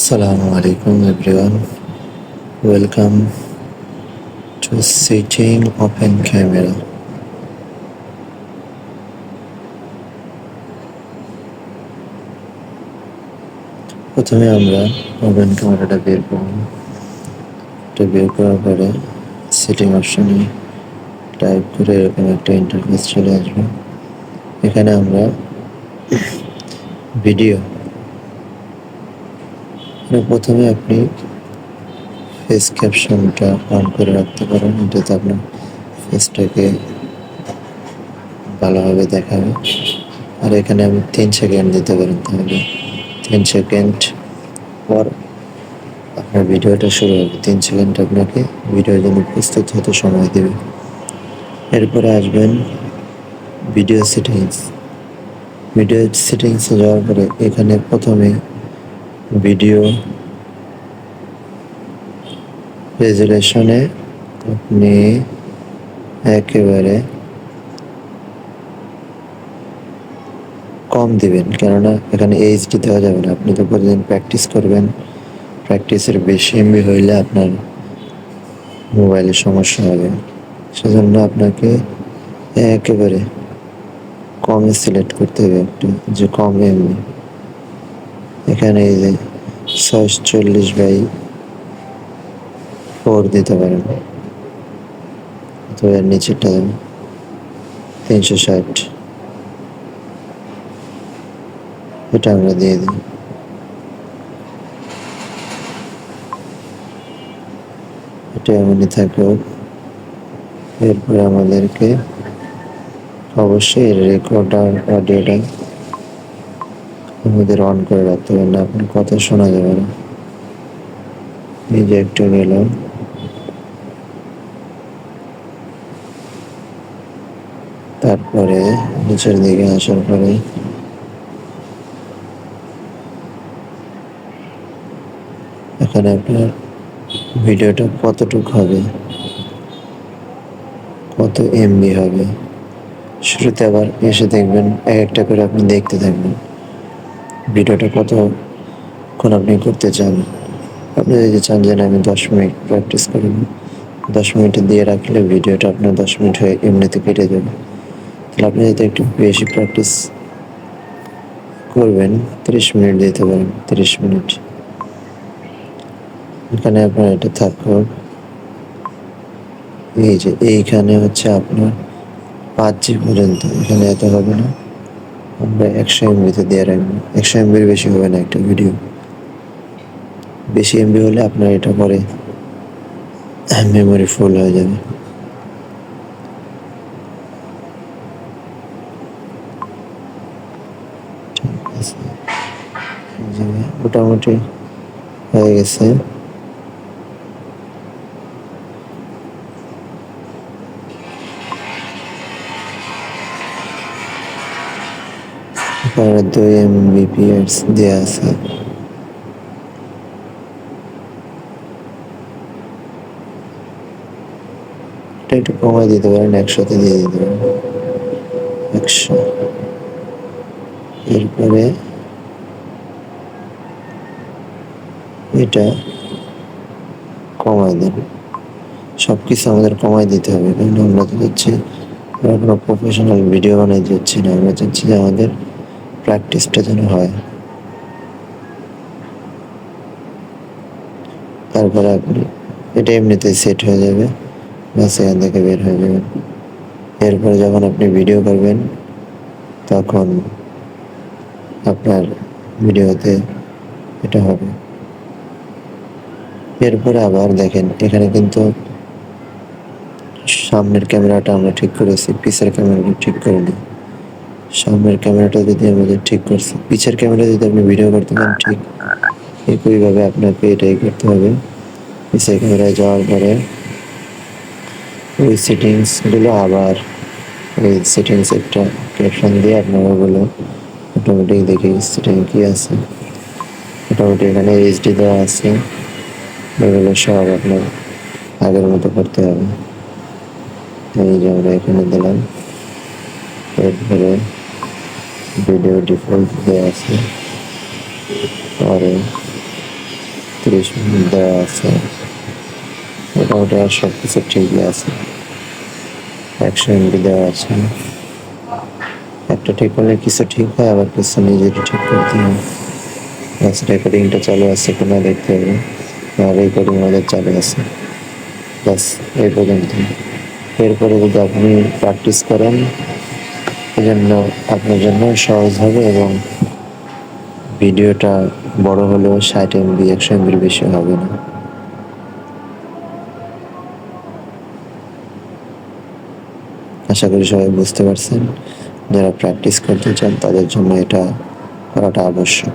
Assalamu alaikum everyone. Welcome to Sitting Open Camera. প্রথমে আমরা open ক্যামেরাটা বের করব। এটা বের করার পরে সেটিং অপশনে টাইপ করে এরকম একটা ইন্টারফেস চলে আসবে। এখানে আমরা ভিডিও প্রথমে আপনি ফেস ক্যাপশনটা অন করে রাখতে পারেন, এটাতে আপনার ফেসটাকে ভালোভাবে দেখাবে। আর এখানে আপনি 3 সেকেন্ড দিতে পারেন, তাহলে 3 সেকেন্ড পর আপনার ভিডিওটা শুরু হবে। 3 সেকেন্ড আপনাকে ভিডিওর জন্য প্রস্তুত হতে সময় দেবে। এরপরে আসবেন ভিডিও সেটিংসে যাওয়ার পরে এখানে প্রথমে ভিডিও রেজুলেশনে আপনি একেবারে কম দিবেন, কেননা এখানে এইচডি দেওয়া যাবে না। আপনি তো প্রতিদিন প্র্যাকটিস করবেন, প্র্যাকটিসের বেশি এমবি হইলে আপনার মোবাইলের সমস্যা হবে। সেজন্য আপনাকে একেবারে কমে সিলেক্ট করতে হবে, একটু যে কম এমবি। এখানে এই যে 640/4 দিতে পারেন, তো এর নিচেটা 360, এটা আমরা দিয়ে দিই। এটা এমনই থাকুক। এরপরে আমাদেরকে অবশ্যই রেকর্ডার অডিওটা আমাদের অন করে রাখতে হবে, না আপনার কথা শোনা যাবে না। এই যে একটু গেল, তারপরে নিচের দিকে আসার পরে এখানে আপনার ভিডিওটা কতটুকু হবে, কত এমবি হবে, শুরুতে আবার এসে দেখবেন এক একটা করে আপনি দেখতে থাকবেন ভিডিওটা কতক্ষণ আপনি করতে চান। আপনি যদি চান যে আমি 10 মিনিট প্র্যাকটিস করব, 10 মিনিটে দিয়ে রাখলে ভিডিওটা আপনার 10 মিনিট হয়ে এমনিতে কেটে যাবে। তাহলে আপনি যদি একটু বেশি প্র্যাকটিস করবেন, 30 মিনিট দিতে পারেন, 30 মিনিট। এখানে আপনার এটা থাকুক। এই যে এইখানে হচ্ছে আপনার 5G পর্যন্ত, এখানে এত হবে না, আমরা 100 এমবিতে দিয়ে রাখবো। 100 এমবির বেশি হবে না একটা ভিডিও। বেশি এমবি হলে আপনার এটা পরে মেমোরি ফুল হয়ে যাবে। ঠিক আছে, মোটামুটি হয়ে গেছে। এখানে 2 এমবিপিএস দেওয়া আছে। এটা একটু কমাই দিতে পারেন, 100তে দিয়ে দিতে পারেন, 100। এরপরে এটা কমাই দেন। সবকিছু আমাদের কমাই দিতে হবে, কারণ আমরা তো চাচ্ছি আমরা কোনো প্রফেশনাল ভিডিও বানাই যাচ্ছি না, আমরা চাচ্ছি যে আমাদের প্র্যাকটিসটা যেন হয়। তারপরে আপনি এটা এমনিতেই সেট হয়ে যাবে, বাস এখান থেকে বের হয়ে যাবেন। এরপরে যখন আপনি ভিডিও করবেন তখন আপনার ভিডিওতে এটা হবে। এরপরে আবার দেখেন এখানে কিন্তু সামনের ক্যামেরাটা আমরা ঠিক করেছি, পিছের ক্যামেরাটা ঠিক করিনি। সামনের ক্যামেরাটা যদি আমাদের ঠিক করছি, পিছের ক্যামেরা যদি আপনি ভিডিও করতে পারেন, ঠিক একইভাবে আপনাকে এটাই করতে হবে। পিছের ক্যামেরায় যাওয়ার পরে ওই সেটিংসগুলো আবার এই সেটিংস একটা ক্যাপশন দিয়ে আপনার ওগুলো অটোমেটিক দেখে সেটিং কি আছে। মোটামুটি এখানে এইচডি দেওয়া আছে, এগুলো সব আপনার আগের মতো করতে হবে। এই যে আমরা এখানে দিলাম। এরপরে ভিডিও ডিফল্ট দেওয়া আছে, পরে 30 মিনিট দেওয়া আছে, মোটামুটি আর সব কিছু ঠিকই আছে। 100 MB দেওয়া আছে। একটা ঠিক করলে কিছু ঠিক হয়, আবার কিছু নিজেরই ঠিক করতে হয়। আচ্ছা, রেকর্ডিংটা চালু আছে কিনা দেখতে হবে। রেকর্ডিং আমাদের চালু আছে। বাস এই পর্যন্ত। এরপরে যদি আপনি প্র্যাকটিস করেন, এজন্য আপনার জন্য সহজ হবে এবং ভিডিওটা বড় হলেও 60 MB 100 MB বেশি হবে না। আশা করি সবাই বুঝতে পারছেন। যারা প্র্যাকটিস করতে চান তাদের জন্য এটা করাটা আবশ্যক।